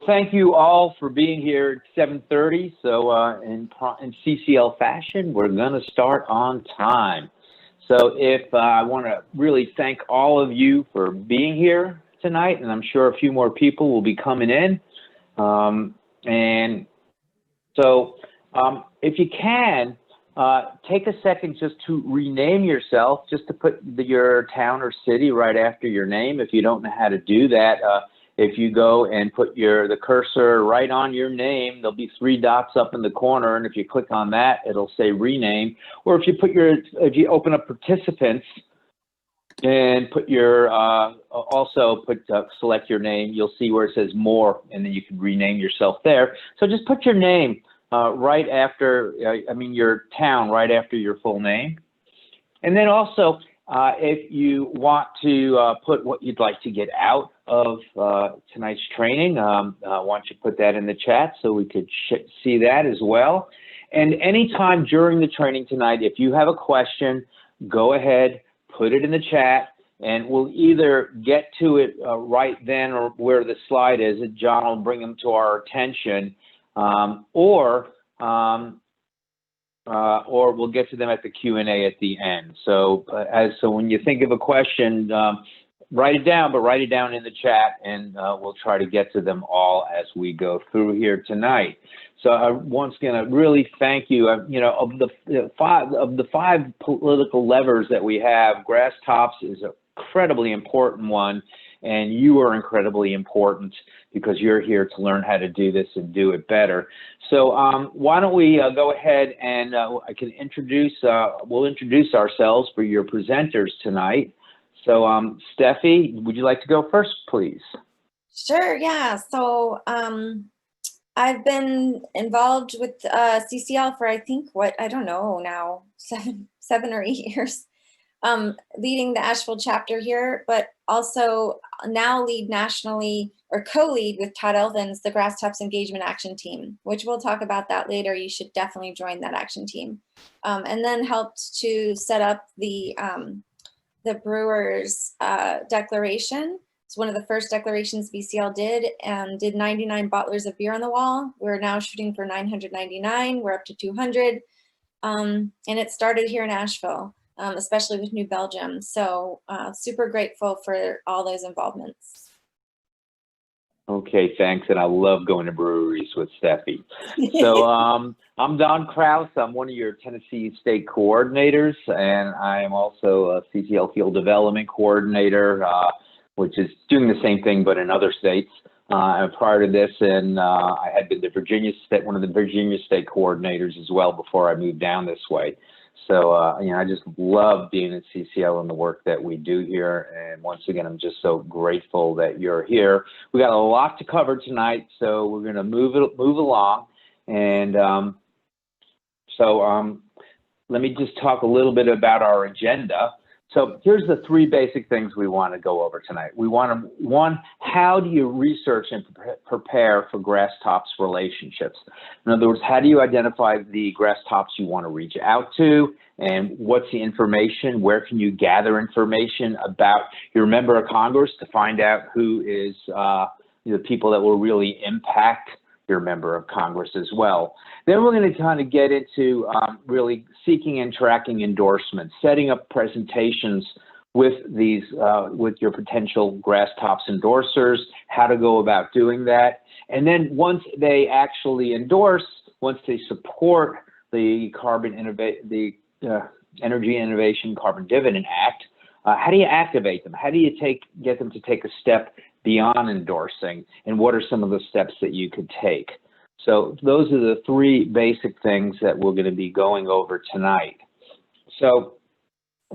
thank you all for being here at 7:30. So in CCL fashion, we're going to start on time. So if I want to really thank all of you for being here tonight, and I'm sure a few more people will be coming in. And so if you can, take a second just to rename yourself, just to put your town or city right after your name. If you don't know how to do that, if you go and put the cursor right on your name, there'll be 3 dots up in the corner, and if you click on that, it'll say rename. Or if you open up participants and put select your name, you'll see where it says more, and then you can rename yourself there. So just put your name right after, your town right after your full name. And then also, if you want to put what you'd like to get out of tonight's training, why don't you put that in the chat so we could see that as well. And anytime during the training tonight, if you have a question, go ahead, put it in the chat, and we'll either get to it right then or where the slide is, and John will bring them to our attention, or we'll get to them at the Q&A at the end. So when you think of a question, write it down, but write it down in the chat, and we'll try to get to them all as we go through here tonight. So I once again really thank you. Of the five political levers that we have, Grasstops is an incredibly important one, and you are incredibly important because you're here to learn how to do this and do it better. So why don't we go ahead and we'll introduce ourselves for your presenters tonight. So Steffi, would you like to go first, please? Sure, yeah. So I've been involved with CCL for, I think, I don't know now, 7 or 8 years. Leading the Asheville chapter here, but also now lead nationally, or co-lead with Todd Elvins, the Grasstops Engagement Action Team, which we'll talk about that later. You should definitely join that action team. And then helped to set up the Brewers Declaration. It's one of the first declarations BCL did, and did 99 bottlers of beer on the wall. We're now shooting for 999. We're up to 200. And it started here in Asheville. Especially with New Belgium. So super grateful for all those involvements. Okay, thanks. And I love going to breweries with Steffi. So I'm Don Kraus. I'm one of your Tennessee state coordinators, and I am also a CCL field development coordinator, which is doing the same thing but in other states. And prior to this, I had been one of the Virginia state coordinators as well before I moved down this way. So, I just love being at CCL and the work that we do here. And once again, I'm just so grateful that you're here. We got a lot to cover tonight, so we're going to move along. And let me just talk a little bit about our agenda. So here's the 3 basic things we want to go over tonight. We want to, 1, how do you research and prepare for Grasstops relationships? In other words, how do you identify the Grasstops you want to reach out to, and what's the information? Where can you gather information about your member of Congress to find out who is the people that will really impact your member of Congress as well. Then we're going to kind of get into really seeking and tracking endorsements, setting up presentations with with your potential Grasstops endorsers, how to go about doing that. And then once they actually endorse, once they support the Energy Innovation Carbon Dividend Act, how do you activate them? How do you get them to take a step beyond endorsing, and what are some of the steps that you could take? So those are the 3 basic things that we're going to be going over tonight. So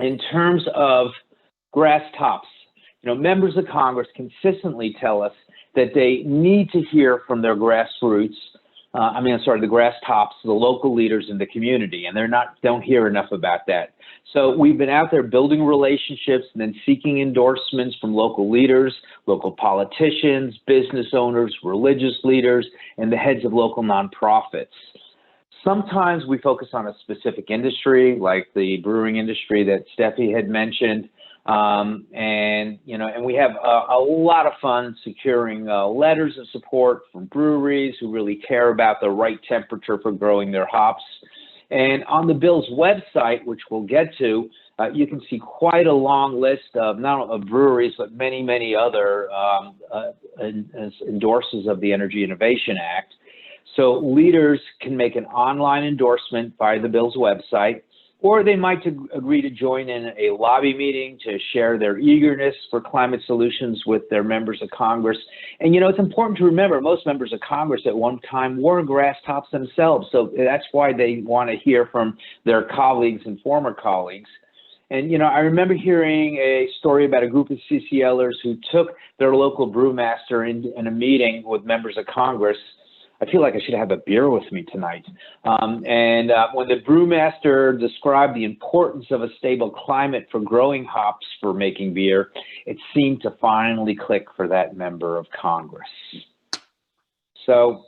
in terms of Grasstops, members of Congress consistently tell us that they need to hear from their grassroots, the Grasstops, the local leaders in the community, and don't hear enough about that. So we've been out there building relationships and then seeking endorsements from local leaders, local politicians, business owners, religious leaders, and the heads of local nonprofits. Sometimes we focus on a specific industry, like the brewing industry that Steffi had mentioned. And we have a lot of fun securing letters of support from breweries who really care about the right temperature for growing their hops. And on the Bill's website, which we'll get to, you can see quite a long list of not only of breweries, but many, many other endorsers of the Energy Innovation Act. So leaders can make an online endorsement via the Bill's website, or they might agree to join in a lobby meeting to share their eagerness for climate solutions with their members of Congress. And, it's important to remember most members of Congress at one time were Grasstops themselves. So that's why they want to hear from their colleagues and former colleagues. And, I remember hearing a story about a group of CCLers who took their local brewmaster in a meeting with members of Congress. I feel like I should have a beer with me tonight. When the brewmaster described the importance of a stable climate for growing hops for making beer, it seemed to finally click for that member of Congress. So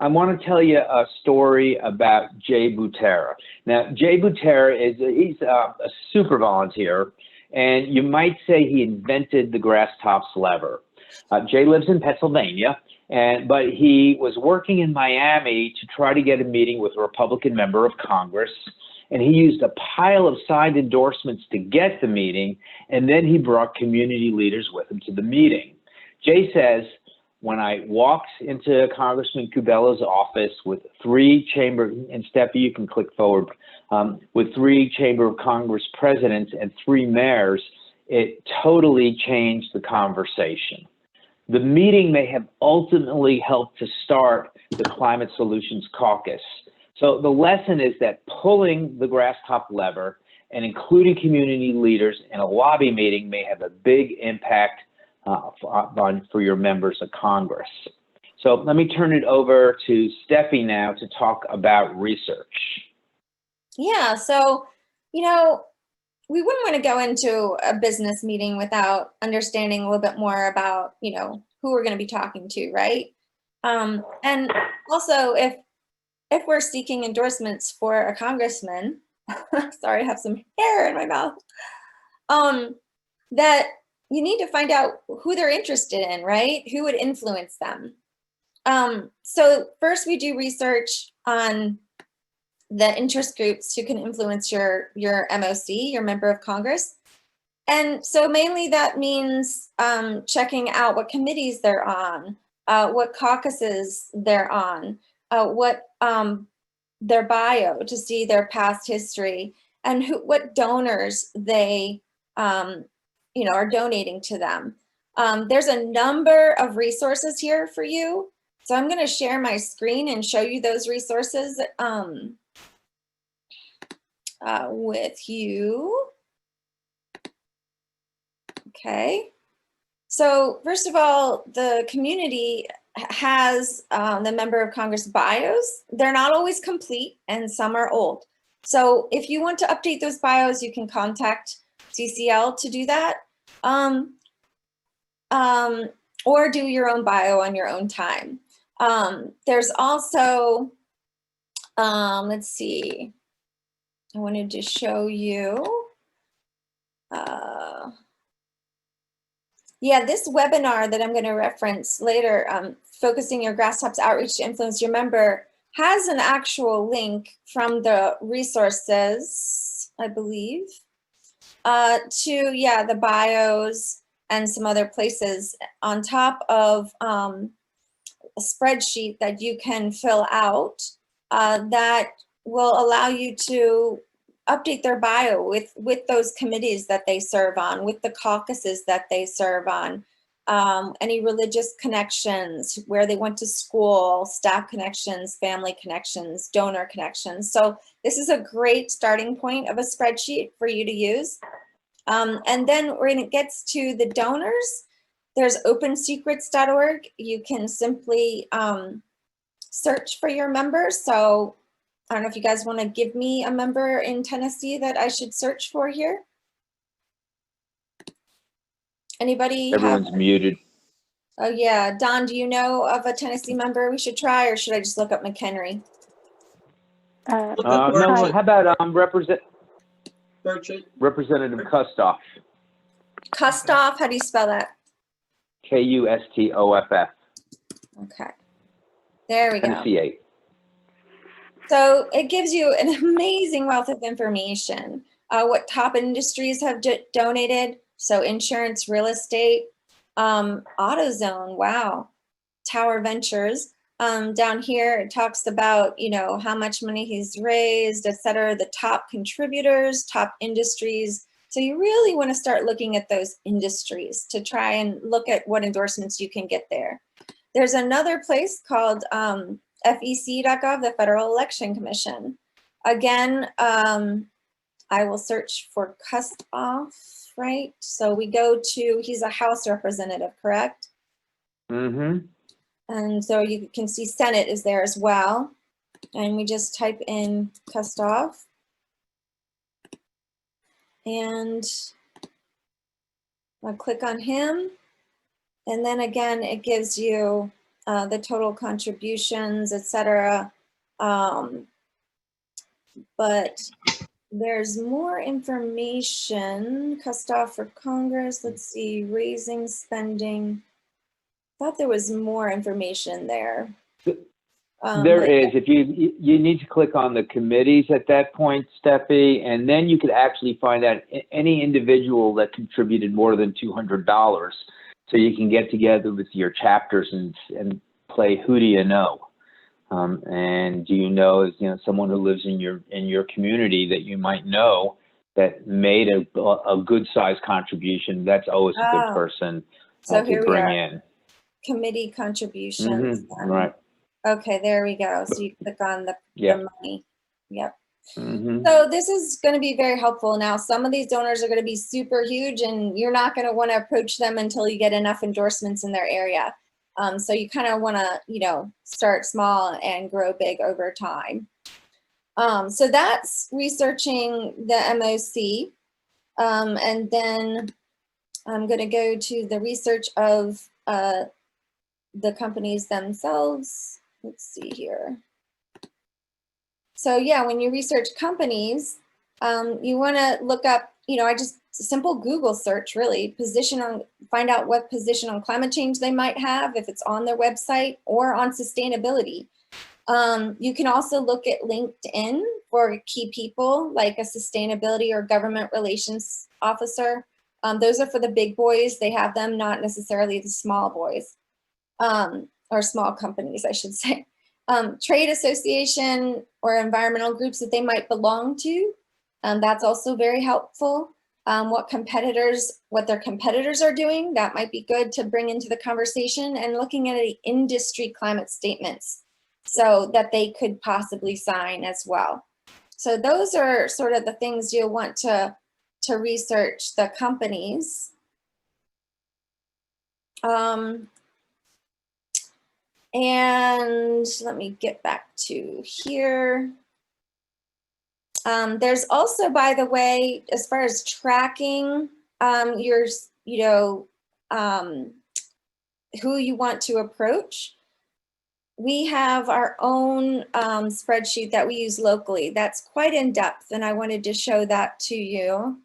I want to tell you a story about Jay Butera. Now, Jay Butera he's a super volunteer, and you might say he invented the Grasstops lever. Jay lives in Pennsylvania. But he was working in Miami to try to get a meeting with a Republican member of Congress, and he used a pile of signed endorsements to get the meeting, and then he brought community leaders with him to the meeting. Jay says, when I walked into Congressman Cubella's office with three chamber, and Steffi, you can click forward, with three Chamber of Congress presidents and three mayors, it totally changed the conversation. The meeting may have ultimately helped to start the Climate Solutions Caucus. So the lesson is that pulling the Grasstop lever and including community leaders in a lobby meeting may have a big impact for your members of Congress. So let me turn it over to Steffi now to talk about research. Yeah, so, we wouldn't want to go into a business meeting without understanding a little bit more about, who we're going to be talking to, right? And also, if we're seeking endorsements for a congressman, sorry, I have some hair in my mouth, that you need to find out who they're interested in, right? Who would influence them. So first we do research on the interest groups who can influence your MOC, your member of Congress. And so mainly that means checking out what committees they're on, what caucuses they're on, what their bio to see their past history, and what donors they are donating to them. There's a number of resources here for you. So I'm going to share my screen and show you those resources with you. Okay. So first of all, the community has the member of Congress bios. They're not always complete and some are old. So if you want to update those bios, you can contact CCL to do that. Or do your own bio on your own time. There's also, let's see, I wanted to show you, yeah, this webinar that I'm going to reference later, focusing your Grasstops outreach to influence your member, has an actual link from the resources, I believe, to, yeah, the bios and some other places on top of a spreadsheet that you can fill out that will allow you to update their bio with those committees that they serve on, with the caucuses that they serve on, any religious connections, where they went to school, staff connections, family connections, donor connections. So this is a great starting point of a spreadsheet for you to use. And then when it gets to the donors, there's opensecrets.org. You can simply search for your members. So I don't know if you guys want to give me a member in Tennessee that I should search for here. Anybody? Everyone's muted. Oh yeah, Don, do you know of a Tennessee member we should try, or should I just look up McHenry? No, how about Representative Kustoff. Kustoff, how do you spell that? Kustoff. Okay, there we go. Tennessee 8. So it gives you an amazing wealth of information. What top industries have donated. So insurance, real estate, AutoZone, wow. Tower Ventures. Down here, it talks about, you know, how much money he's raised, et cetera, the top contributors, top industries. So you really want to start looking at those industries to try and look at what endorsements you can get there. There's another place called FEC.gov, the Federal Election Commission. Again, I will search for Kustoff, right? So we go to, he's a House representative, correct? Mm-hmm. And so you can see Senate is there as well. And we just type in Kustoff. And I'll click on him. And then again, it gives you the total contributions, etc. But there's more information. Kustoff for Congress. Let's see, raising spending. Thought there was more information there. There is. If you need to click on the committees at that point, Steffi, and then you could actually find out any individual that contributed more than $200. So you can get together with your chapters and play who do you know, and do you know someone who lives in your community that you might know that made a good sized contribution. That's always a good person so to bring in. Committee contributions. Mm-hmm. Right. Okay, there we go. So you click on the money. Yep. Mm-hmm. So this is going to be very helpful. Now, some of these donors are going to be super huge, and you're not going to want to approach them until you get enough endorsements in their area. So you kind of want to, start small and grow big over time. So that's researching the MOC. And then I'm going to go to the research of the companies themselves. Let's see here. So yeah, when you research companies, you want to look up, simple Google search really, find out what position on climate change they might have, if it's on their website, or on sustainability. You can also look at LinkedIn for key people like a sustainability or government relations officer. Those are for the big boys. They have them, not necessarily the small boys, or small companies, I should say. Trade association or environmental groups that they might belong to. That's also very helpful. What their competitors are doing, that might be good to bring into the conversation, and looking at the industry climate statements so that they could possibly sign as well. So those are sort of the things you'll want to research the companies. And let me get back to here. There's also, by the way, as far as tracking who you want to approach, we have our own spreadsheet that we use locally. That's quite in depth, and I wanted to show that to you.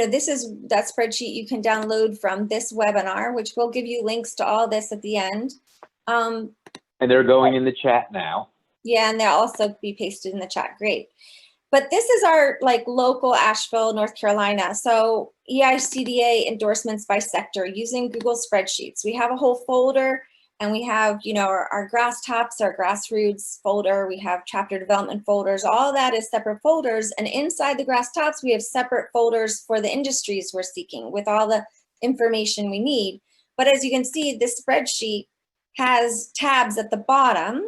This is that spreadsheet you can download from this webinar, which will give you links to all this at the end. And they're going in the chat now. Yeah, and they'll also be pasted in the chat. Great. But this is our local Asheville, North Carolina. So EICDA endorsements by sector using Google spreadsheets. We have a whole folder, and we have, our Grasstops, our grassroots folder. We have chapter development folders. All that is separate folders. And inside the Grasstops, we have separate folders for the industries we're seeking with all the information we need. But as you can see, this spreadsheet has tabs at the bottom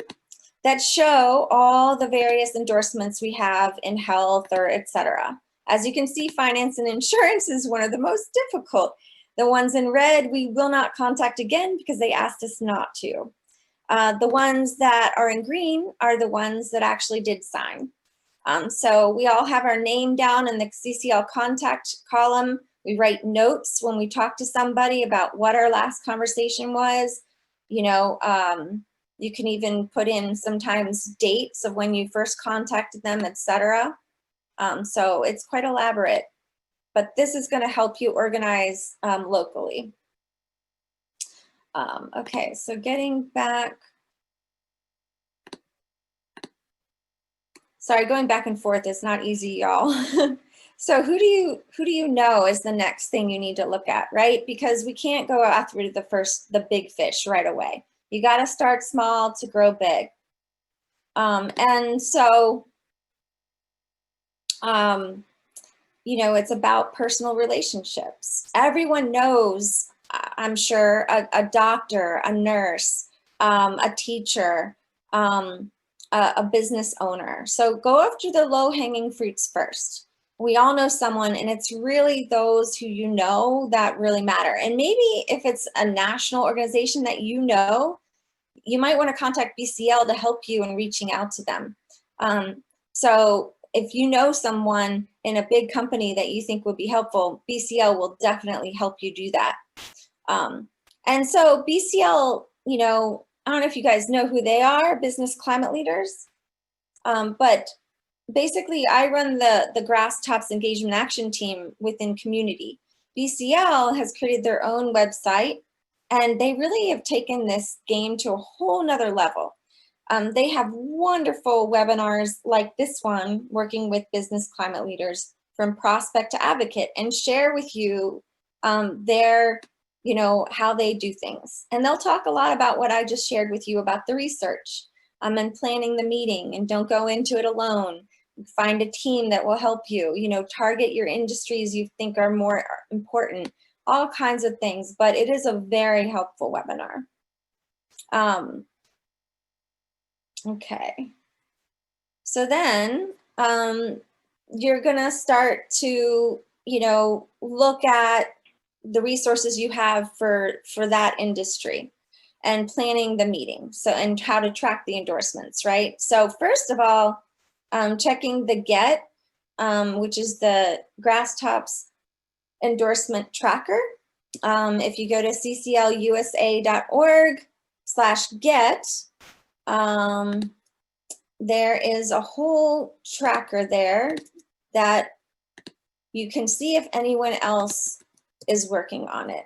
that show all the various endorsements we have in health or et cetera. As you can see, finance and insurance is one of the most difficult. The ones in red, we will not contact again because they asked us not to. The ones that are in green are the ones that actually did sign. So we all have our name down in the CCL contact column. We write notes when we talk to somebody about what our last conversation was. You can even put in sometimes dates of when you first contacted them, etc. So it's quite elaborate, but this is going to help you organize locally. Okay, so getting back. Sorry, going back and forth is not easy, y'all. So who do you know is the next thing you need to look at, right? Because we can't go after the big fish right away. You got to start small to grow big. And so, you know, it's about personal relationships. Everyone knows, I'm sure, a doctor, a nurse, a teacher, a business owner. So go after the low-hanging fruits first. We all know someone, and it's really those who you know that really matter. And maybe if it's a national organization that you know, you might want to contact BCL to help you in reaching out to them. So if you know someone in a big company that you think would be helpful, BCL will definitely help you do that. And so BCL, you know, I don't know if you guys know who they are, business climate leaders, but basically I run the Grasstops Engagement Action Team within community. BCL has created their own website, and they really have taken this game to a whole nother level. They have wonderful webinars like this one, working with business climate leaders from prospect to advocate, and share with you their, you know, how they do things. And they'll talk a lot about what I just shared with you about the research and planning the meeting, and don't go into it alone. Find a team that will help you, you know, target your industries you think are more important, all kinds of things, but it is a very helpful webinar. Okay, so then you're gonna start to, you know, look at the resources you have for that industry and planning the meeting. So, and how to track the endorsements, right? So first of all, checking the GET, which is the Grasstops Endorsement Tracker. If you go to cclusa.org/get, there is a whole tracker there that you can see if anyone else is working on it.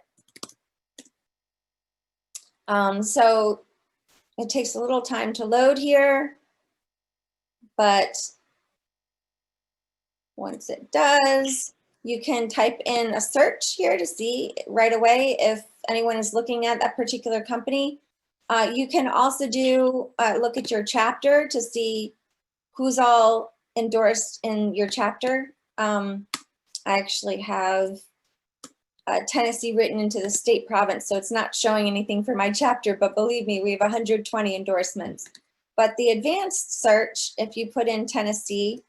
So it takes a little time to load here, but once it does, you can type in a search here to see right away if anyone is looking at that particular company. You can also do look at your chapter to see who's all endorsed in your chapter. I actually have Tennessee written into the state province, so it's not showing anything for my chapter, but believe me, we have 120 endorsements. But the advanced search, if you put in Tennessee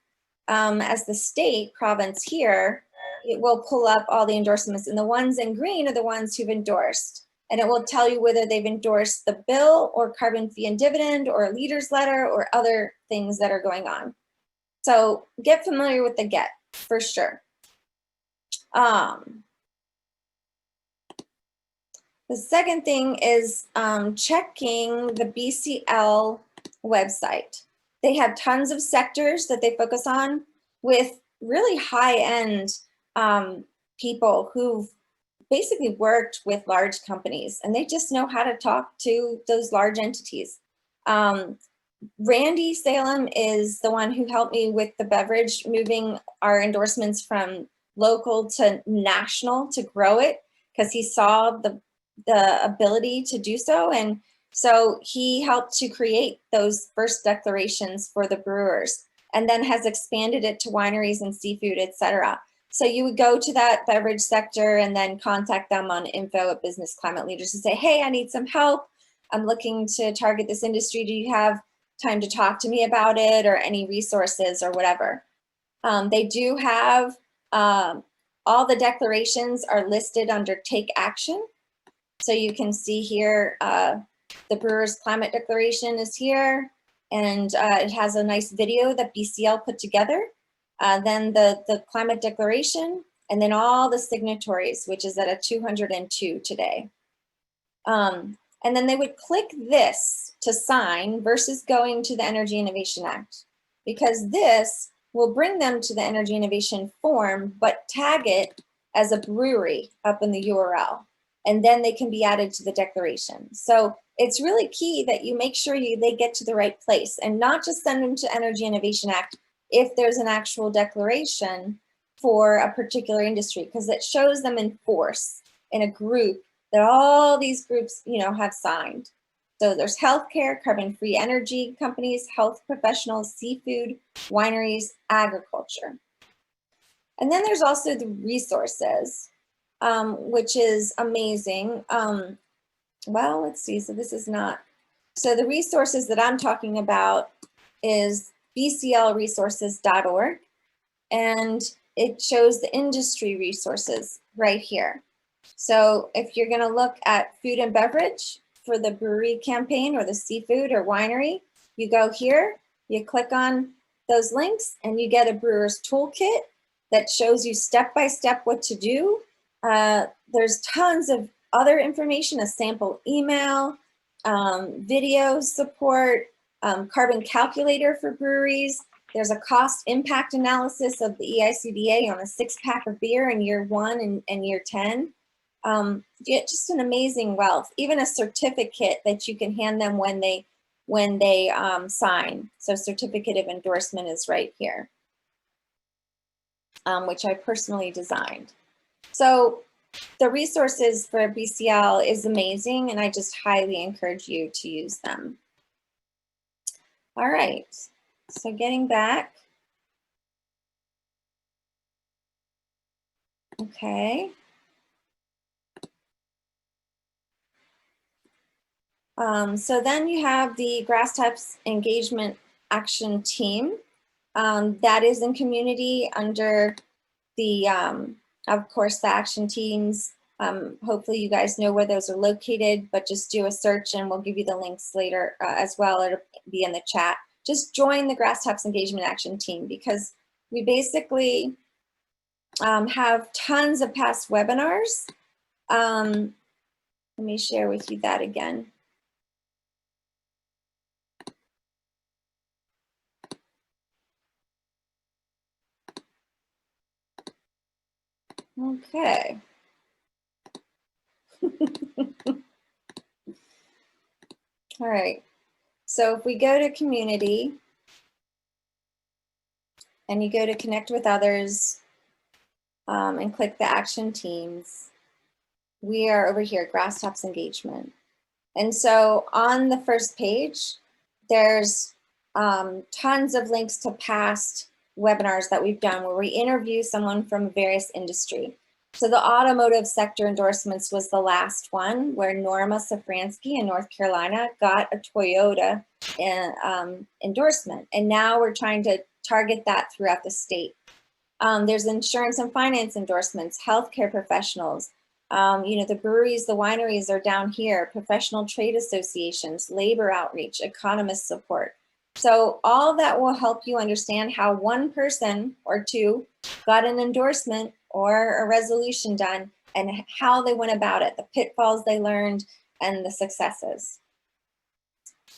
as the state province here, it will pull up all the endorsements, and the ones in green are the ones who've endorsed. And it will tell you whether they've endorsed the bill or carbon fee and dividend or a leader's letter or other things that are going on. So get familiar with the GET for sure. The second thing is checking the BCL website. They have tons of sectors that they focus on with really high-end people who've basically worked with large companies, and they just know how to talk to those large entities. Randy Salem is the one who helped me with the beverage, moving our endorsements from local to national to grow it, because he saw the ability to do so. And so he helped to create those first declarations for the brewers, and then has expanded it to wineries and seafood, etc. So you would go to that beverage sector and then contact them on info@Business Climate Leaders and say, hey, I need some help. I'm looking to target this industry. Do you have time to talk to me about it, or any resources or whatever? They do have all the declarations are listed under Take Action. So you can see here, the Brewers Climate Declaration is here, and it has a nice video that BCL put together. Then the Climate Declaration, and then all the signatories, which is at a 202 today. And then they would click this to sign versus going to the Energy Innovation Act, because this will bring them to the Energy Innovation form, but tag it as a brewery up in the URL. And then they can be added to the declaration. So it's really key that you make sure they get to the right place and not just send them to Energy Innovation Act if there's an actual declaration for a particular industry, because it shows them in force in a group that all these groups, have signed. So there's healthcare, carbon-free energy companies, health professionals, seafood, wineries, agriculture. And then there's also the resources, which is amazing. Well, let's see, so this is not, so the resources that I'm talking about is bclresources.org, and it shows the industry resources right here. So if you're gonna look at food and beverage for the brewery campaign or the seafood or winery, you go here, you click on those links, and you get a brewer's toolkit that shows you step-by-step what to do. There's tons of other information, a sample email, video support, carbon calculator for breweries. There's a cost impact analysis of the EICBA on a 6-pack of beer in year 1 and year 10. Just an amazing wealth, even a certificate that you can hand them when they sign. So certificate of endorsement is right here, which I personally designed. So the resources for BCL is amazing, and I just highly encourage you to use them. All right, so getting back. Okay. So then you have the Grasstops Engagement Action Team. That is in community under the, of course, the action teams. Hopefully you guys know where those are located, but just do a search and we'll give you the links later as well. It'll be in the chat. Just join the Grasstops Engagement Action Team, because we basically have tons of past webinars. Let me share with you that again. Okay. All right. So if we go to community and you go to connect with others and click the action teams, we are over here, Grasstops Engagement. And so on the first page, there's tons of links to past webinars that we've done where we interview someone from various industry. So the automotive sector endorsements was the last one, where Norma Safransky in North Carolina got a Toyota endorsement. And now we're trying to target that throughout the state. There's insurance and finance endorsements, healthcare professionals, the breweries, the wineries are down here, professional trade associations, labor outreach, economist support. So all that will help you understand how one person or two got an endorsement or a resolution done and how they went about it, the pitfalls they learned and the successes.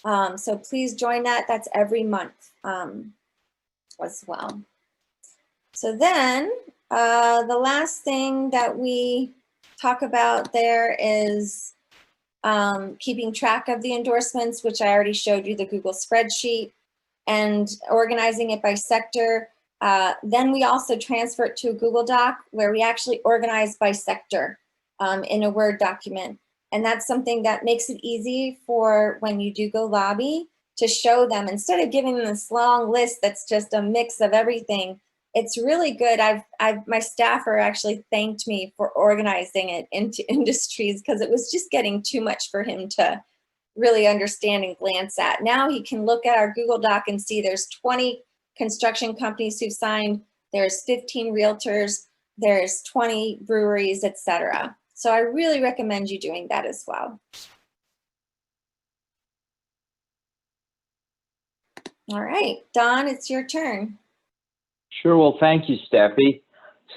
So please join that. That's every month as well. So then the last thing that we talk about there is keeping track of the endorsements, which I already showed you, the Google spreadsheet, and organizing it by sector. Then we also transfer it to a Google Doc where we actually organize by sector in a Word document. And that's something that makes it easy for when you do go lobby to show them, instead of giving them this long list that's just a mix of everything. It's really good. My staffer actually thanked me for organizing it into industries because it was just getting too much for him to really understand and glance at. Now he can look at our Google Doc and see there's 20 construction companies who've signed, there's 15 realtors, there's 20 breweries, etc. So I really recommend you doing that as well. All right, Don, it's your turn. Sure. Well, thank you, Steffi.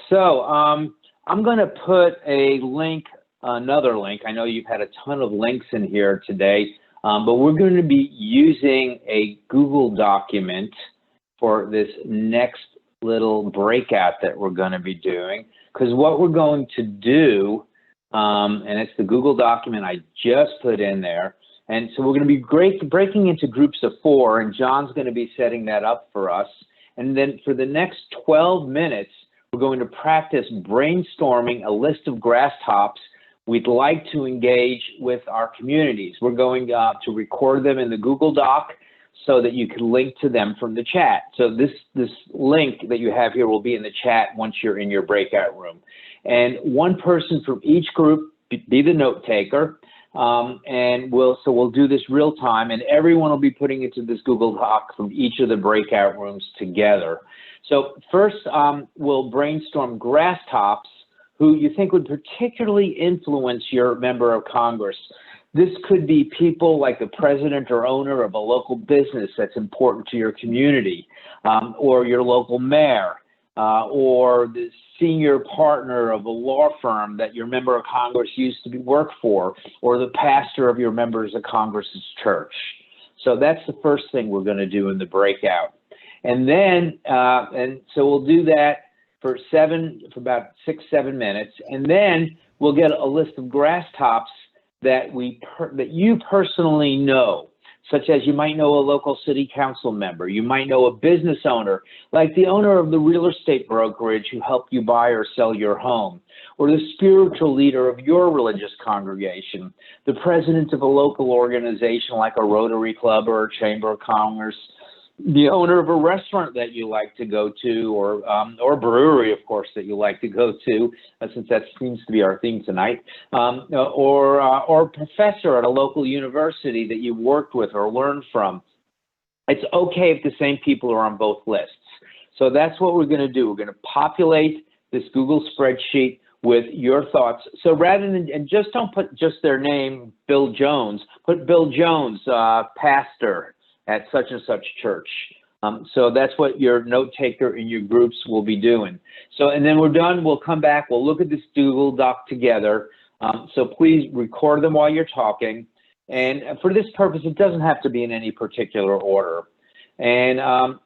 So I'm going to put a link another link. I know you've had a ton of links in here today, but we're going to be using a Google document for this next little breakout that we're going to be doing. Because what we're going to do, and it's the Google document I just put in there, and so we're going to be breaking into groups of 4, and John's going to be setting that up for us. And then for the next 12 minutes, we're going to practice brainstorming a list of grass tops we'd like to engage with our communities. We're going to record them in the Google Doc so that you can link to them from the chat. So this link that you have here will be in the chat once you're in your breakout room. And one person from each group be the note taker. And we'll do this real time, and everyone will be putting into this Google Doc from each of the breakout rooms together. So first, we'll brainstorm grass tops who you think would particularly influence your member of Congress. This could be people like the president or owner of a local business that's important to your community, or your local mayor, or the senior partner of a law firm that your member of Congress used to work for, or the pastor of your members of Congress's church. So that's the first thing we're going to do in the breakout. And then, so we'll do that for about 6-7 minutes, and then we'll get a list of grass tops that you personally know, such as you might know a local city council member, you might know a business owner, like the owner of the real estate brokerage who helped you buy or sell your home, or the spiritual leader of your religious congregation, the president of a local organization like a Rotary Club or a Chamber of Commerce, the owner of a restaurant that you like to go to, or brewery, of course, that you like to go to, since that seems to be our theme tonight, or a professor at a local university that you worked with or learned from. It's okay if the same people are on both lists. So that's what we're going to do. We're going to populate this Google spreadsheet with your thoughts. So rather than, and just don't put just their name, Bill Jones, put Bill Jones, pastor at such and such church. So that's what your note taker in your groups will be doing. So, and then we're done, we'll come back, we'll look at this Google Doc together. So please record them while you're talking. And for this purpose, it doesn't have to be in any particular order. And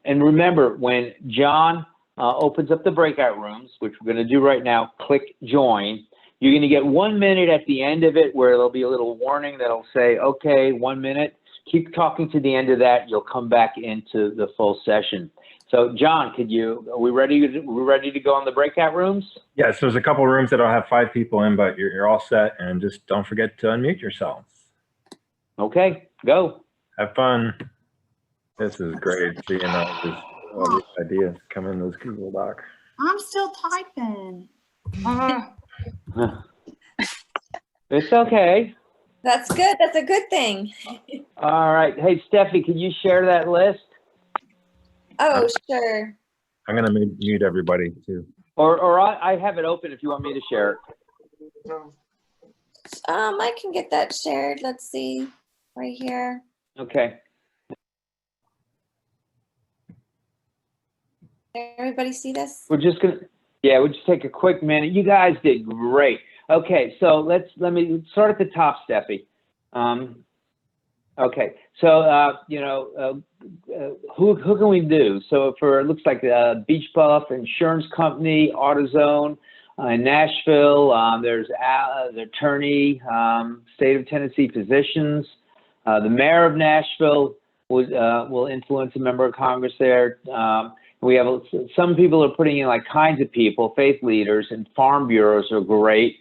remember, when John opens up the breakout rooms, which we're going to do right now, click join. You're going to get 1 minute at the end of it where there'll be a little warning that'll say, okay, 1 minute. Keep talking to the end of that. You'll come back into the full session. So, John, are we ready to go on the breakout rooms? Yes, there's a couple of rooms that'll have 5 people in, but you're all set. And just don't forget to unmute yourselves. Okay, go. Have fun. This is great seeing all these ideas come in those Google Docs. I'm still typing. It's okay. That's good. That's a good thing. All right. Hey, Steffi, can you share that list? Oh, sure. I'm going to mute everybody too. Or I have it open if you want me to share it. I can get that shared. Let's see. Right here. Okay. Everybody see this? We'll just take a quick minute. You guys did great. Okay, so let me start at the top, Steffi. Okay, so who can we do? So it looks like Beach Buff Insurance Company, AutoZone in Nashville. There's the attorney, state of Tennessee physicians. The mayor of Nashville will influence a member of Congress there. We have some people are putting in like kinds of people, faith leaders, and farm bureaus are great.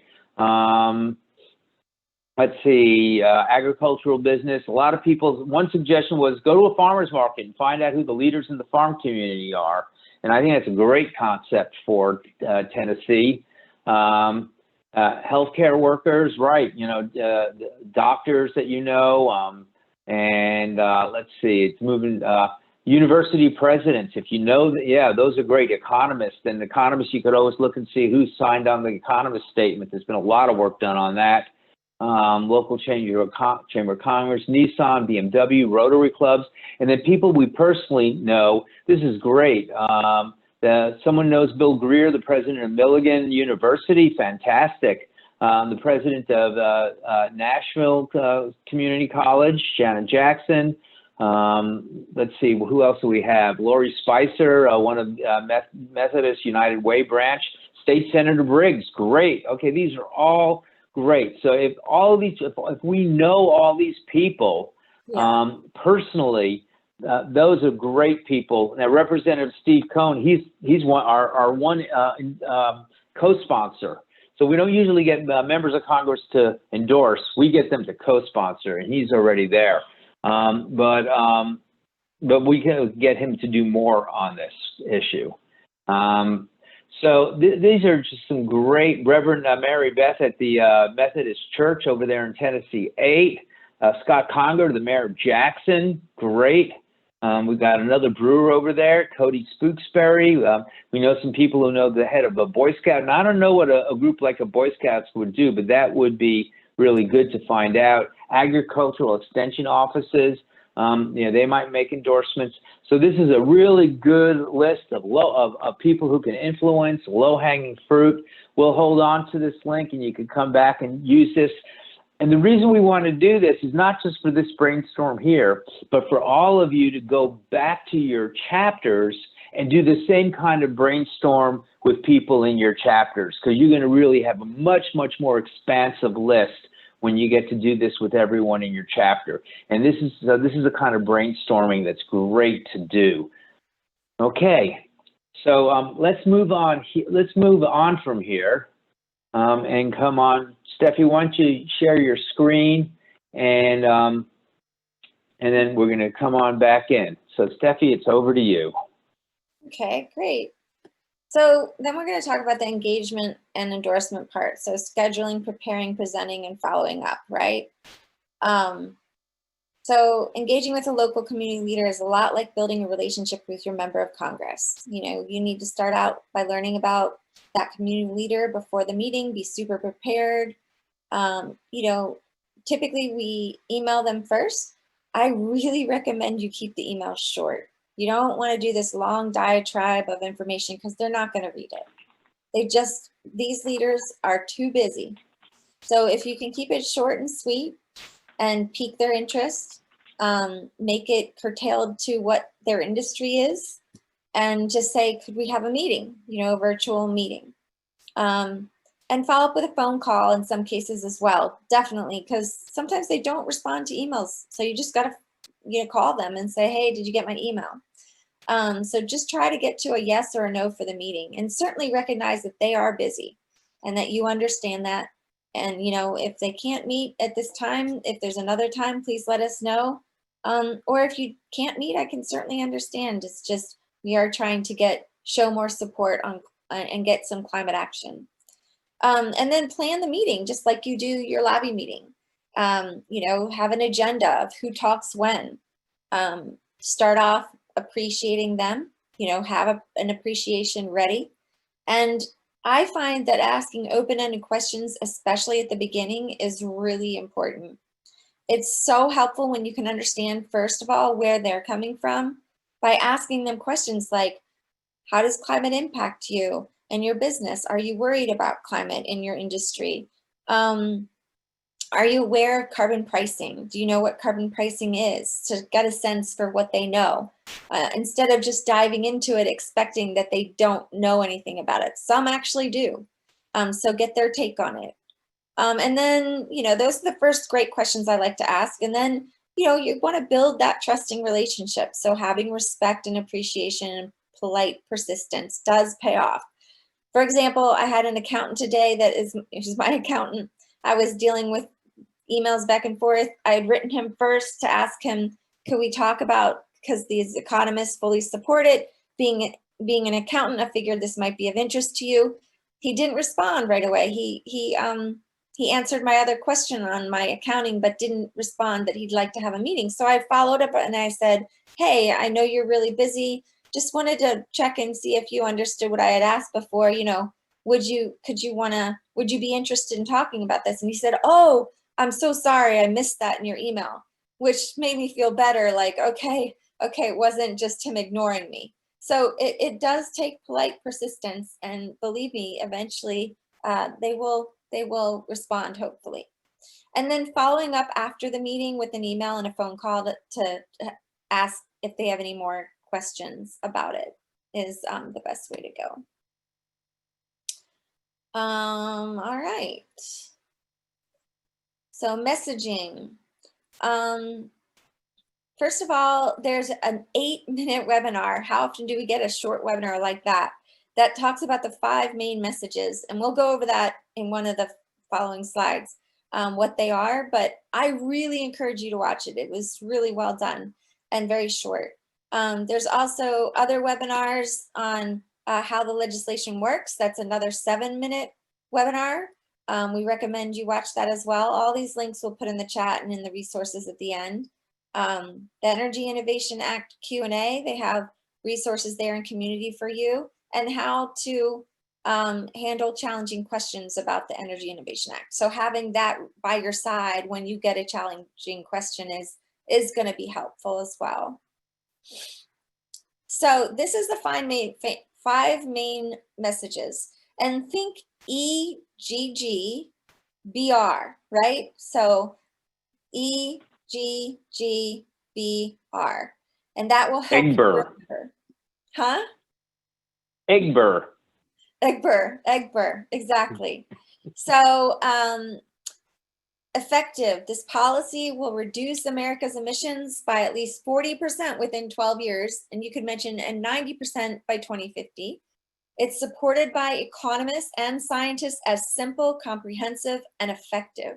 Let's see, agricultural business. A lot of people, one suggestion was go to a farmer's market and find out who the leaders in the farm community are. And I think that's a great concept for Tennessee. Healthcare workers, right, doctors that and let's see, it's moving, university presidents, if you know that, yeah, those are great. Economists, and economists, you could always look and see who signed on the economist statement. There's been a lot of work done on that. Local Chamber of Congress, Nissan, BMW, Rotary clubs, and then people we personally know. This is great. Someone knows Bill Greer, the president of Milligan University. Fantastic. the president of Nashville Community College, Janet Jackson. Let's see, who else do we have? Lori Spicer, one of Methodist United Way branch. State Senator Briggs, great. Okay, these are all great. So if all of these, if we know all these people personally, those are great people. Now, Representative Steve Cohn, he's our one co-sponsor. So we don't usually get members of Congress to endorse. We get them to co-sponsor, and he's already there. But we can get him to do more on this issue. So these are just some great. Reverend Mary Beth at the Methodist Church over there in Tennessee 8. Scott Conger, the mayor of Jackson, great. We've got another brewer over there, Cody Spooksbury. We know some people who know the head of a Boy Scout. And I don't know what a group like a Boy Scouts would do, but that would be really good to find out. Agricultural extension offices, they might make endorsements. So this is a really good list of people who can influence, low-hanging fruit. We'll hold on to this link, and you can come back and use this. And the reason we want to do this is not just for this brainstorm here, but for all of you to go back to your chapters and do the same kind of brainstorm with people in your chapters, because you're going to really have a much, much more expansive list when you get to do this with everyone in your chapter. And this is the kind of brainstorming that's great to do. Okay, so let's move on. Let's move on from here and come on. Steffi, why don't you share your screen, and then we're going to come on back in. So Steffi, it's over to you. Okay, great. So then we're going to talk about the engagement and endorsement part. So scheduling, preparing, presenting, and following up, right? So engaging with a local community leader is a lot like building a relationship with your member of Congress. You need to start out by learning about that community leader before the meeting, be super prepared. Typically we email them first. I really recommend you keep the email short. You don't want to do this long diatribe of information because they're not going to read it. These leaders are too busy. So if you can keep it short and sweet and pique their interest, make it curtailed to what their industry is, and just say, could we have a meeting, a virtual meeting? And follow up with a phone call in some cases as well, definitely, because sometimes they don't respond to emails. So you just got to call them and say, hey, did you get my email? So just try to get to a yes or a no for the meeting, and certainly recognize that they are busy and that you understand that. And, if they can't meet at this time, if there's another time, please let us know. Or if you can't meet, I can certainly understand. It's just, we are trying to show more support on and get some climate action. And then plan the meeting, just like you do your lobby meeting. Have an agenda of who talks when. Start off appreciating them, have an appreciation ready. And I find that asking open-ended questions, especially at the beginning, is really important. It's so helpful when you can understand, first of all, where they're coming from by asking them questions like, how does climate impact you and your business? Are you worried about climate in your industry? Are you aware of carbon pricing? Do you know what carbon pricing is? To get a sense for what they know, instead of just diving into it expecting that they don't know anything about it. Some actually do. So get their take on it. And then, those are the first great questions I like to ask. And then, you want to build that trusting relationship. So having respect and appreciation and polite persistence does pay off. For example, I had an accountant today who's my accountant. I was dealing with emails back and forth. I had written him first to ask him, could we talk about, because these economists fully support it, being an accountant, I figured this might be of interest to you. He didn't respond right away. He answered my other question on my accounting, but didn't respond that he'd like to have a meeting. So I followed up and I said, hey, I know you're really busy. Just wanted to check and see if you understood what I had asked before. Would you be interested in talking about this? And he said, oh, I'm so sorry, I missed that in your email, which made me feel better. Like, okay, it wasn't just him ignoring me. So it does take polite persistence, and believe me, eventually they will they will respond, hopefully. And then following up after the meeting with an email and a phone call to ask if they have any more questions about it is the best way to go. All right. So messaging. First of all, there's an 8-minute webinar. How often do we get a short webinar like that? That talks about the 5 main messages. And we'll go over that in one of the following slides, what they are. But I really encourage you to watch it. It was really well done and very short. There's also other webinars on how the legislation works. That's another 7-minute webinar. We recommend you watch that as well. All these links we'll put in the chat and in the resources at the end. The Energy Innovation Act Q&A, they have resources there in community for you, and how to handle challenging questions about the Energy Innovation Act. So having that by your side when you get a challenging question is going to be helpful as well. So this is the 5 main messages, and think EGGBR, right? So EGGBR, and that will help you remember. Huh? Egbert, exactly. So effective, this policy will reduce America's emissions by at least 40% within 12 years, and you could mention and 90% by 2050. It's supported by economists and scientists as simple, comprehensive, and effective.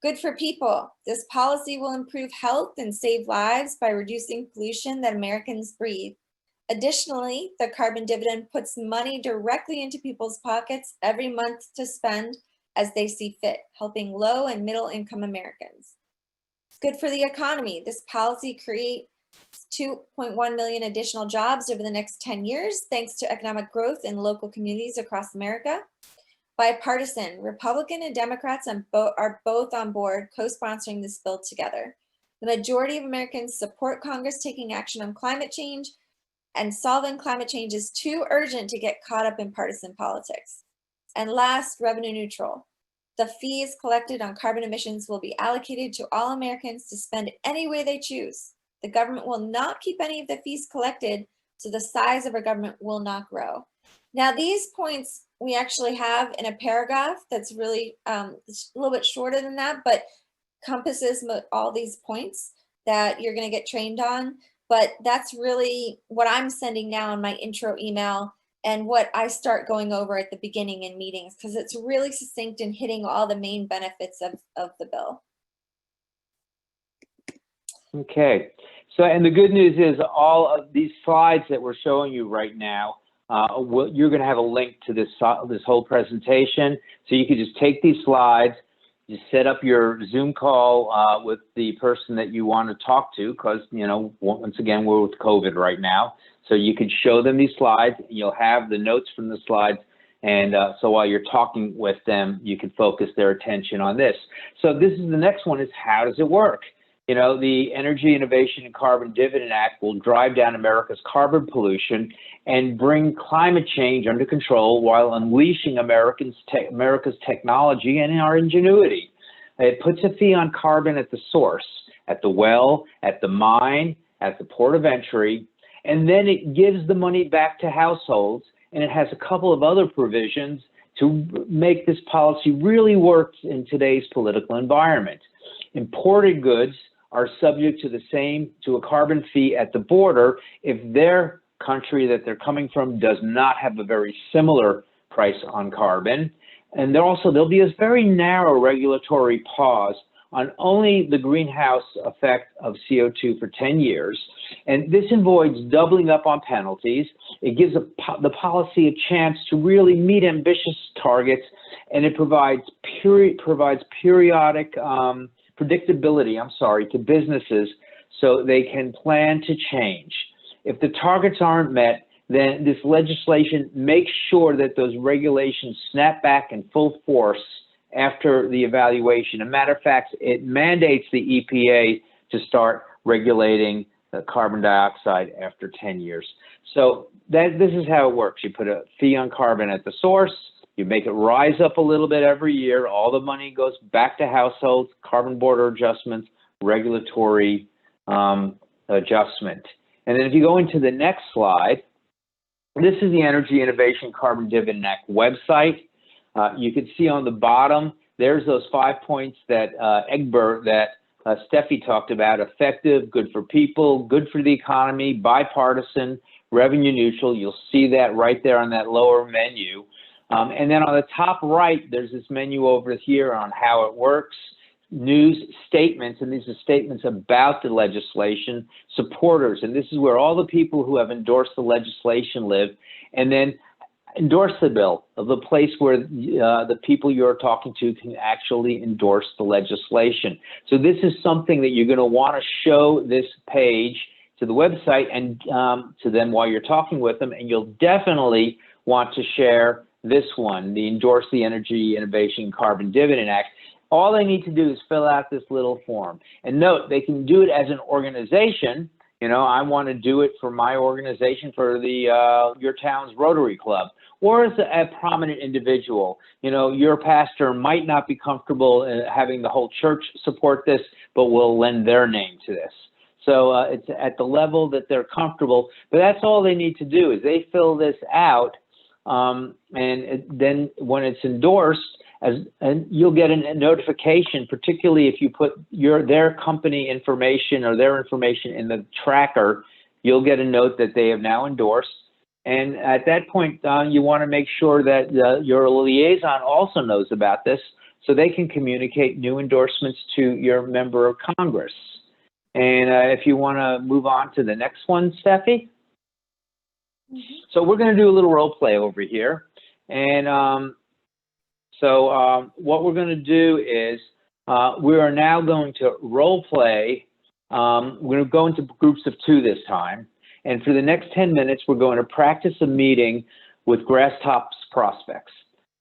Good for people. This policy will improve health and save lives by reducing pollution that Americans breathe. Additionally, the carbon dividend puts money directly into people's pockets every month to spend as they see fit, helping low and middle income Americans. Good for the economy. This policy creates 2.1 million additional jobs over the next 10 years, thanks to economic growth in local communities across America. Bipartisan, Republican and Democrats are both on board co-sponsoring this bill together. The majority of Americans support Congress taking action on climate change, and solving climate change is too urgent to get caught up in partisan politics. And last, revenue neutral. The fees collected on carbon emissions will be allocated to all Americans to spend any way they choose. The government will not keep any of the fees collected, so the size of our government will not grow. Now, these points we actually have in a paragraph that's really a little bit shorter than that, but encompasses all these points that you're going to get trained on. But that's really what I'm sending now in my intro email and what I start going over at the beginning in meetings, because it's really succinct and hitting all the main benefits of the bill. Okay, so and the good news is all of these slides that we're showing you right now, you're going to have a link to this whole presentation, so you can just take these slides, you set up your Zoom call with the person that you want to talk to, because, you know, once again, we're with COVID right now. So you can show them these slides, and you'll have the notes from the slides. And so while you're talking with them, you can focus their attention on this. So this is the next one, is how does it work? You know, the Energy Innovation and Carbon Dividend Act will drive down America's carbon pollution and bring climate change under control while unleashing America's technology and our ingenuity. It puts a fee on carbon at the source, at the well, at the mine, at the port of entry, and then it gives the money back to households, and it has a couple of other provisions to make this policy really work in today's political environment. Imported goods are subject to a carbon fee at the border if their country that they're coming from does not have a very similar price on carbon. And there'll be a very narrow regulatory pause on only the greenhouse effect of CO2 for 10 years. And this avoids doubling up on penalties. It gives the policy a chance to really meet ambitious targets, and it provides periodic predictability, to businesses so they can plan to change. If the targets aren't met, then this legislation makes sure that those regulations snap back in full force after the evaluation. As a matter of fact, it mandates the EPA to start regulating the carbon dioxide after 10 years. So this is how it works. You put a fee on carbon at the source, You make it rise up a little bit every year. All the money goes back to households, carbon border adjustments, regulatory adjustment. And then if you go into the next slide, this is the Energy Innovation Carbon Dividend Act website. You can see on the bottom, there's those 5 points that Egbert, that Steffi talked about: effective, good for people, good for the economy, bipartisan, revenue neutral. You'll see that right there on that lower menu. And then on the top right, there's this menu over here on how it works, news, statements, and these are statements about the legislation, supporters, and this is where all the people who have endorsed the legislation live, and then endorse the bill, of the place where the people you're talking to can actually endorse the legislation. So this is something that you're going to want to show this page to the website and to them while you're talking with them, and you'll definitely want to share this one, the Endorse the Energy Innovation Carbon Dividend Act. All they need to do is fill out this little form. And note, they can do it as an organization. You know, I want to do it for my organization, for the your town's Rotary Club, or as a prominent individual. You know, your pastor might not be comfortable having the whole church support this, but will lend their name to this. So it's at the level that they're comfortable, but that's all they need to do is they fill this out. Then when it's endorsed, and you'll get a notification, particularly if you put their company information or their information in the tracker, you'll get a note that they have now endorsed. And at that point, you want to make sure that your liaison also knows about this so they can communicate new endorsements to your member of Congress. And if you want to move on to the next one, Steffi. So we're going to do a little role play over here. And what we're going to do is we are now going to role play. We're going to go into groups of 2 this time. And for the next 10 minutes, we're going to practice a meeting with Grasstops prospects.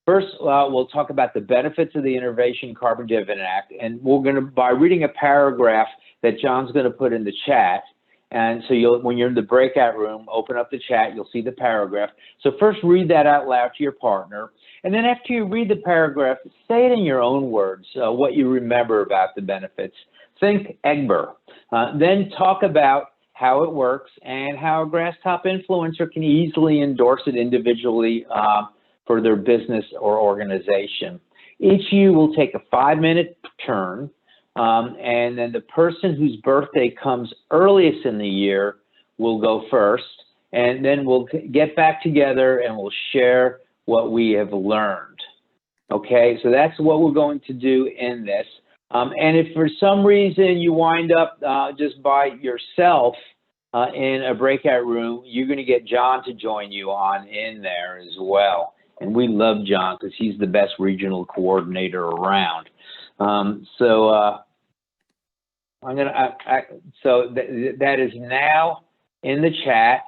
First, we'll talk about the benefits of the Innovation Carbon Dividend Act. And we're going to, by reading a paragraph that John's going to put in the chat. And so when you're in the breakout room, open up the chat, you'll see the paragraph. So first read that out loud to your partner. And then after you read the paragraph, say it in your own words, what you remember about the benefits. Think Egbert. Then talk about how it works and how a Grasstop influencer can easily endorse it individually for their business or organization. Each of you will take a 5-minute turn. And then the person whose birthday comes earliest in the year will go first, and then we'll get back together and we'll share what we have learned. Okay, so that's what we're going to do in this. And if for some reason you wind up just by yourself in a breakout room, you're going to get John to join you on in there as well. And we love John because he's the best regional coordinator around. That is now in the chat,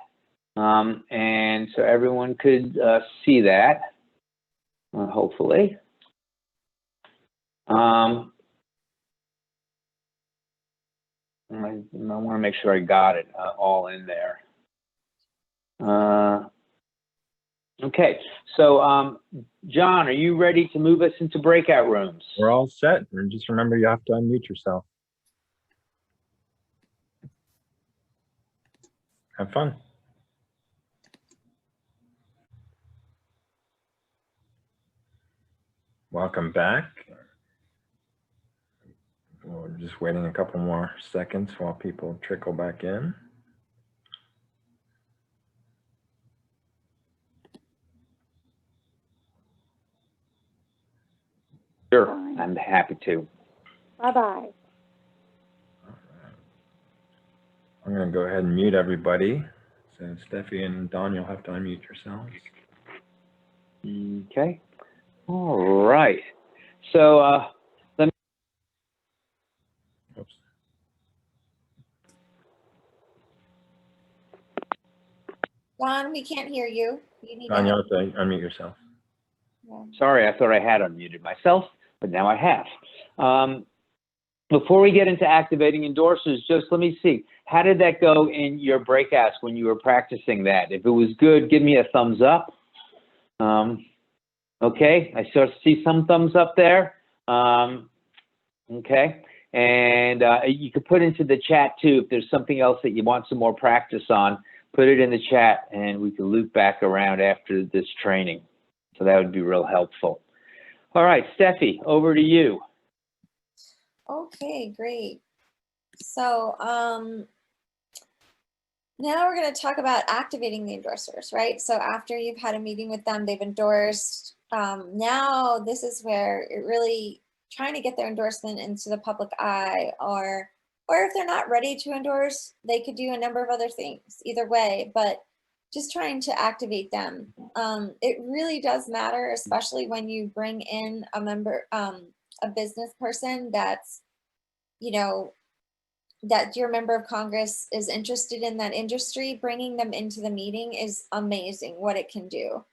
and so everyone could see that, hopefully. I want to make sure I got it all in there. Okay, so John, are you ready to move us into breakout rooms? We're all set. And just remember, you have to unmute yourself. Have fun. Welcome back. We're just waiting a couple more seconds while people trickle back in. Sure, I'm happy to. Bye-bye. I'm going to go ahead and mute everybody. So Steffi and Don, you'll have to unmute yourselves. Okay. All right. So let me. Oops. Don, we can't hear you. You need Don, to. you'll have to unmute yourself. Yeah. Sorry, I thought I had unmuted myself, but now I have. Before we get into activating endorsers, just let me see. How did that go in your breakouts when you were practicing that? If it was good, give me a thumbs up. Okay, I see some thumbs up there. Okay, and you can put into the chat too if there's something else that you want some more practice on. Put it in the chat, and we can loop back around after this training. So that would be real helpful. All right, Steffi, over to you. Okay, great. So now we're going to talk about activating the endorsers, right? So after you've had a meeting with them, they've endorsed. Now this is where it really trying to get their endorsement into the public eye, or if they're not ready to endorse, they could do a number of other things either way, but just trying to activate them. It really does matter, especially when you bring in a member, a business person that's, you know, that your member of Congress is interested in that industry. Bringing them into the meeting is amazing what it can do.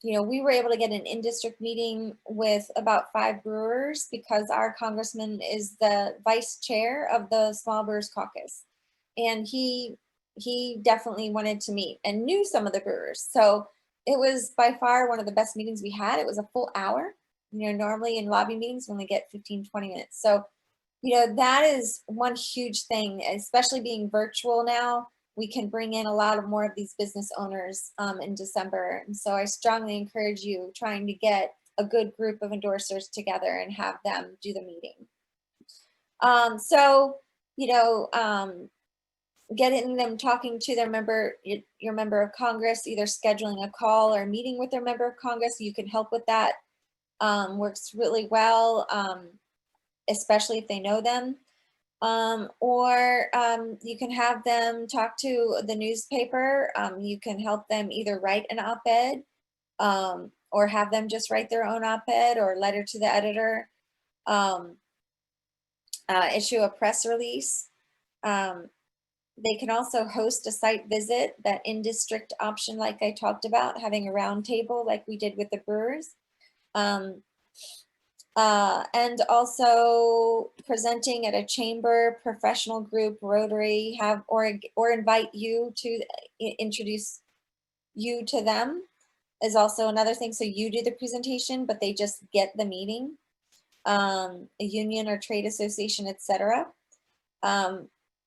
You know, we were able to get an in-district meeting with about 5 brewers because our congressman is the vice chair of the Small Brewers Caucus. And he definitely wanted to meet and knew some of the brewers. So it was by far one of the best meetings we had. It was a full hour. You know, normally in lobby meetings, we only get 15, 20 minutes. So, you know, that is one huge thing, especially being virtual now. We can bring in a lot of more of these business owners in December. And so I strongly encourage you trying to get a good group of endorsers together and have them do the meeting. So, you know, getting them talking to their member, your member of Congress, either scheduling a call or meeting with their member of Congress, you can help with that. Works really well, especially if they know them. Or you can have them talk to the newspaper. You can help them either write an op-ed or have them just write their own op-ed or letter to the editor, issue a press release. They can also host a site visit, that in-district option like I talked about, having a round table like we did with the brewers. And also presenting at a chamber, professional group, Rotary, or invite you to introduce you to them is also another thing. So you do the presentation, but they just get the meeting, a union or trade association, etc.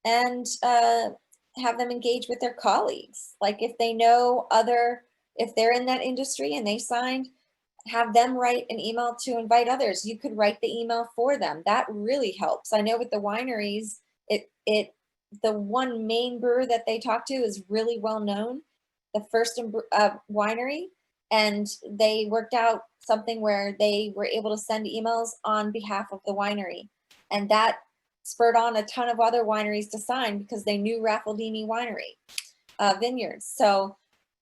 And have them engage with their colleagues. Like if they know if they're in that industry and they signed, have them write an email to invite others. You could write the email for them. That really helps. I know with the wineries, the one main brewer that they talk to is really well known, the First Winery, and they worked out something where they were able to send emails on behalf of the winery, and that spurred on a ton of other wineries to sign because they knew Raffaldini Winery vineyards. So.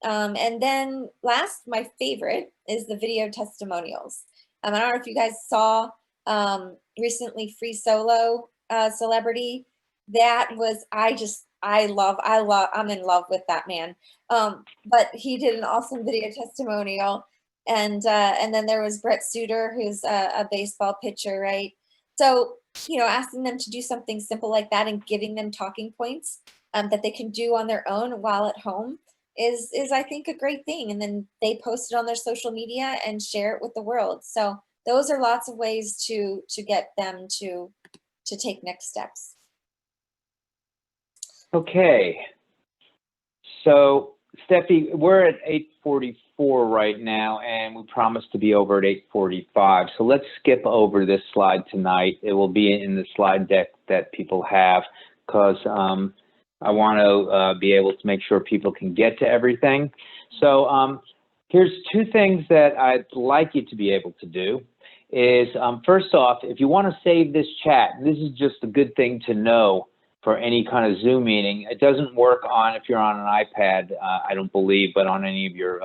And then last, my favorite is the video testimonials. I don't know if you guys saw recently Free Solo Celebrity. That was, I'm in love with that man. But he did an awesome video testimonial. And then there was Brett Suter, who's a baseball pitcher, right? So, you know, asking them to do something simple like that and giving them talking points that they can do on their own while at home is I think a great thing. And then they post it on their social media and share it with the world. So those are lots of ways to get them to take next steps. Okay. So Steffi, we're at 8:44 right now, and we promised to be over at 8:45. So let's skip over this slide tonight. It will be in the slide deck that people have, because I want to be able to make sure people can get to everything. So here's 2 things that I'd like you to be able to do. Is first off, if you want to save this chat, this is just a good thing to know for any kind of Zoom meeting. It doesn't work on if you're on an iPad, I don't believe, but on any of your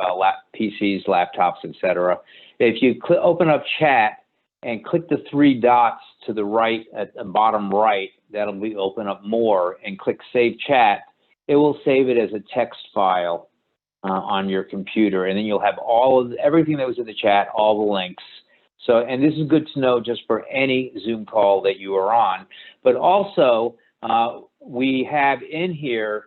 PCs, laptops, etc. If you open up chat and click the 3 dots to the right at the bottom right, that'll be open up more, and click Save Chat. It will save it as a text file on your computer, and then you'll have everything that was in the chat, all the links. So, and this is good to know just for any Zoom call that you are on. But also, we have in here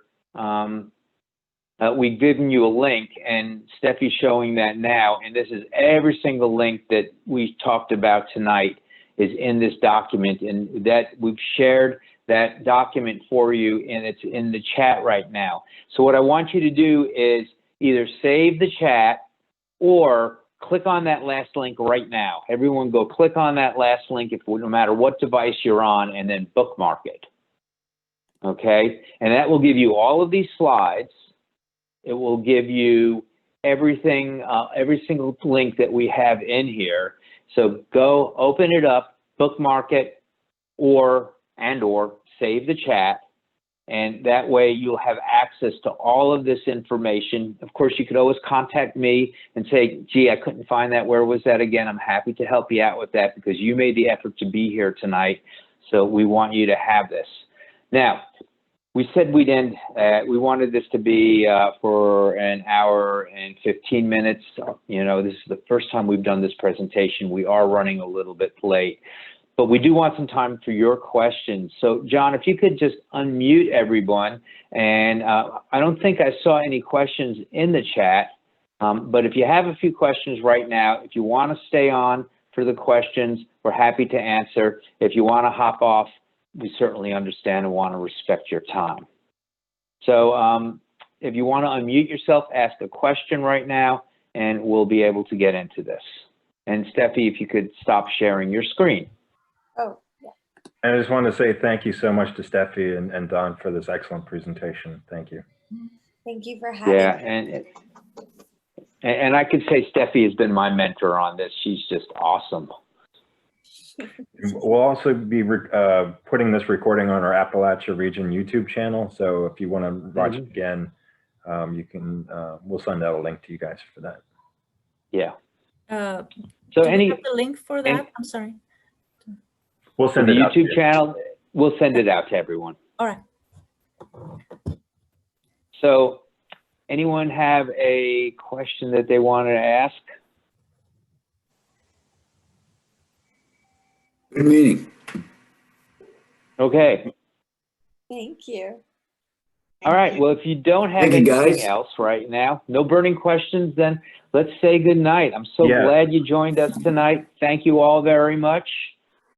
we've given you a link, and Steffi's showing that now, and this is every single link that we talked about tonight is in this document, and that we've shared that document for you, and it's in the chat right now. So what I want you to do is either save the chat or click on that last link right now. Everyone go click on that last link, no matter what device you're on, and then bookmark it. Okay, and that will give you all of these slides. It will give you everything, every single link that we have in here. So go open it up, bookmark it, or save the chat. And that way you'll have access to all of this information. Of course, you could always contact me and say, gee, I couldn't find that. Where was that again? I'm happy to help you out with that because you made the effort to be here tonight. So we want you to have this. Now, we said we'd end, we wanted this to be for an hour and 15 minutes. You know, this is the first time we've done this presentation. We are running a little bit late, but we do want some time for your questions. So John, if you could just unmute everyone. And I don't think I saw any questions in the chat, but if you have a few questions right now, if you want to stay on for the questions, we're happy to answer. If you want to hop off, we certainly understand and want to respect your time. So if you want to unmute yourself, ask a question right now, and we'll be able to get into this. And Steffi, if you could stop sharing your screen. Oh, yeah. I just want to say thank you so much to Steffi and Don for this excellent presentation. Thank you. Thank you for having me. And I could say Steffi has been my mentor on this. She's just awesome. We'll also be putting this recording on our Appalachia region YouTube channel. So if you want to watch it again, you can, we'll send out a link to you guys for that. Yeah. So So do we have the link for that? I'm sorry. We'll send the it out. YouTube channel, we'll send it out to everyone. All right. So anyone have a question that they wanted to ask? Good meeting. Okay. Thank you. All right. Well, if you don't have Thank you, anything guys. else right now, no burning questions, then let's say good night. I'm so glad you joined us tonight. Thank you all very much.